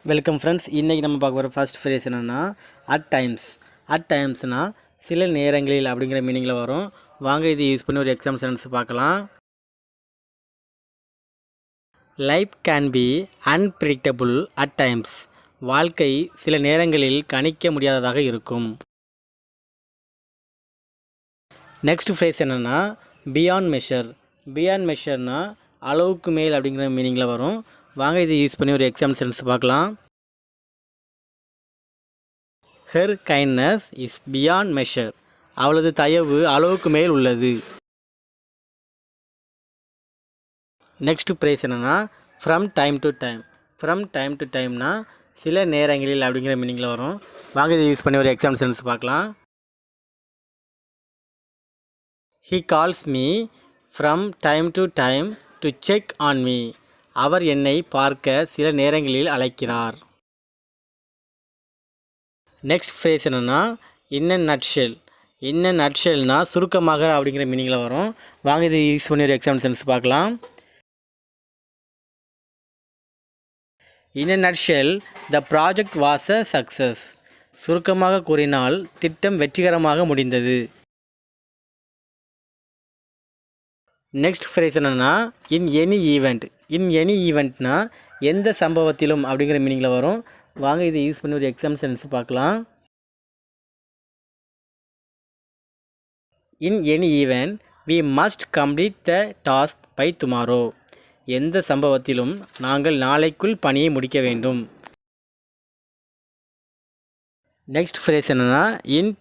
Welcome friends. இன்றைக்கி நம்ம பார்க்க போகிற ஃபர்ஸ்ட் ஃப்ரேஸ் என்னென்னா அட் டைம்ஸ்னால் சில நேரங்களில் அப்படிங்கிற மீனிங்கில் வரும். வாங்க இது யூஸ் பண்ணி ஒரு எக்ஸாம் சென்டென்ஸ் பார்க்கலாம். Life can be unpredictable at times. வாழ்க்கை சில நேரங்களில் கணிக்க முடியாததாக இருக்கும். நெக்ஸ்ட் ஃப்ரேஸ் என்னென்னா பியாண்ட் மெஷர்னால் அளவுக்கு மேல் அப்படிங்கிற மீனிங்கில் வரும். வாங்க இதை யூஸ் பண்ணி ஒரு எக்ஸாம் சென்டென்ஸ் பார்க்கலாம். Her kindness is beyond measure. அவளது தயவு அளவுக்கு மேல் உள்ளது. நெக்ஸ்ட் ஃப்ரேஸ் என்னென்னா ஃப்ரம் டைம் டு டைம்னா சில நேரங்களில் அப்படிங்கிற மீனிங்கில் வரும். வாங்க இதை யூஸ் பண்ணி ஒரு எக்ஸாம் சென்டென்ஸ் பார்க்கலாம். He calls me from time to check on me. அவர் என்னை பார்க்க சில நேரங்களில் அழைக்கிறார். நெக்ஸ்ட் ஃப்ரேஸ் என்னென்னா இன் அ நட்ஷெல்னால் சுருக்கமாக அப்படிங்கிற மீனிங்கில் வரும். வாங்க இது யூஸ் பண்ணி ஒரு எக்ஸாம் சென்டென்ஸ் பார்க்கலாம். In a nutshell the project was a success. சுருக்கமாக கூறினால் திட்டம் வெற்றிகரமாக முடிந்தது. நெக்ஸ்ட் ஃப்ரேஸ் என்னென்னா இன் எனி ஈவெண்ட்னா எந்த சம்பவத்திலும் அப்படிங்கிற மீனிங்கில் வரும். வாங்க இதை யூஸ் பண்ணி ஒரு எக்ஸாம் சென்டென்ஸ் பார்க்கலாம். In any event we must complete the task by tomorrow. எந்த சம்பவத்திலும் நாங்கள் நாளைக்குள் பணியை முடிக்க வேண்டும். நெக்ஸ்ட் ஃப்ரேஸ் என்னென்னா இன்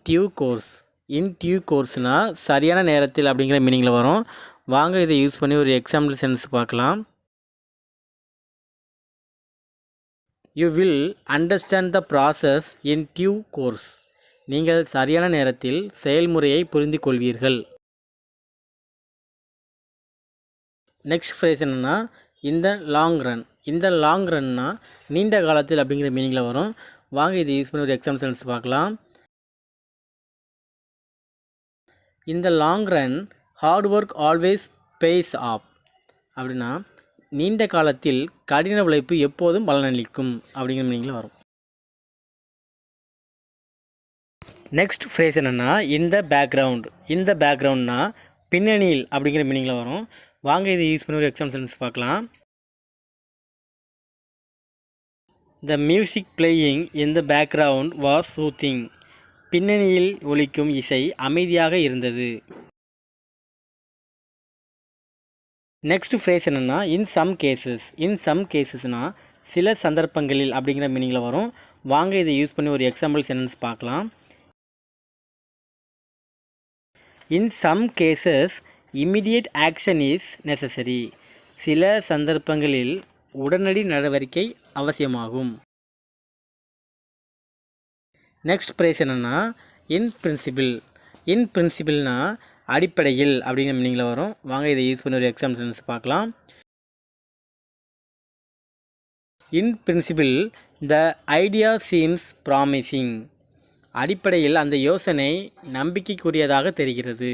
டியூ கோர்ஸ்னால் சரியான நேரத்தில் அப்படிங்கிற மீனிங்கில் வரும். வாங்க இதை யூஸ் பண்ணி ஒரு எக்ஸாம்பிள் சென்டென்ஸ் பார்க்கலாம். You will understand the process in due course. நீங்கள் சரியான நேரத்தில் செயல்முறையை புரிந்து கொள்வீர்கள். நெக்ஸ்ட் ஃப்ரேஸ் என்னென்னா இந்த லாங் ரன்னா நீண்ட காலத்தில் அப்படிங்கிற மீனிங்கில் வரும். வாங்க இதை யூஸ் பண்ணி ஒரு எக்ஸாம்பிள் சென்டென்ஸ் பார்க்கலாம். இந்த long run hard work always pays off. அப்படின்னா நீண்ட காலத்தில் கடின உழைப்பு எப்போதும் பலனளிக்கும் அப்படிங்கிற மீனிங்கில் வரும். நெக்ஸ்ட் ஃப்ரேஸ் என்னென்னா இந்த பேக்ரவுண்ட்னா பின்னணியில் அப்படிங்கிற மீனிங்கில் வரும். வாங்க இதை யூஸ் பண்ணி ஒரு எக்ஸாம் சென்டென்ஸ் பார்க்கலாம். The music playing in the background was soothing. பின்னணியில் ஒலிக்கும் இசை அமைதியாக இருந்தது. நெக்ஸ்ட் ஃப்ரேஸ் என்னென்னா இன் சம் கேசஸ்னால் சில சந்தர்ப்பங்களில் அப்படிங்கிற மீனிங்கில் வரும். வாங்க இதை யூஸ் பண்ணி ஒரு எக்ஸாம்பிள் சென்டென்ஸ் பார்க்கலாம். In some cases immediate action is necessary. சில சந்தர்ப்பங்களில் உடனடி நடவடிக்கை அவசியமாகும். நெக்ஸ்ட் ஃப்ரேஸ் என்னென்னா இன் பிரின்சிபிள்னால் அடிப்படையில் அப்படிங்கிற மீனிங்கில் வரும். வாங்க இதை யூஸ் பண்ணி ஒரு எக்ஸாம் சென்டென்ஸ் பார்க்கலாம். In principle the idea seems promising. அடிப்படையில் அந்த யோசனை நம்பிக்கைக்குரியதாக தெரிகிறது.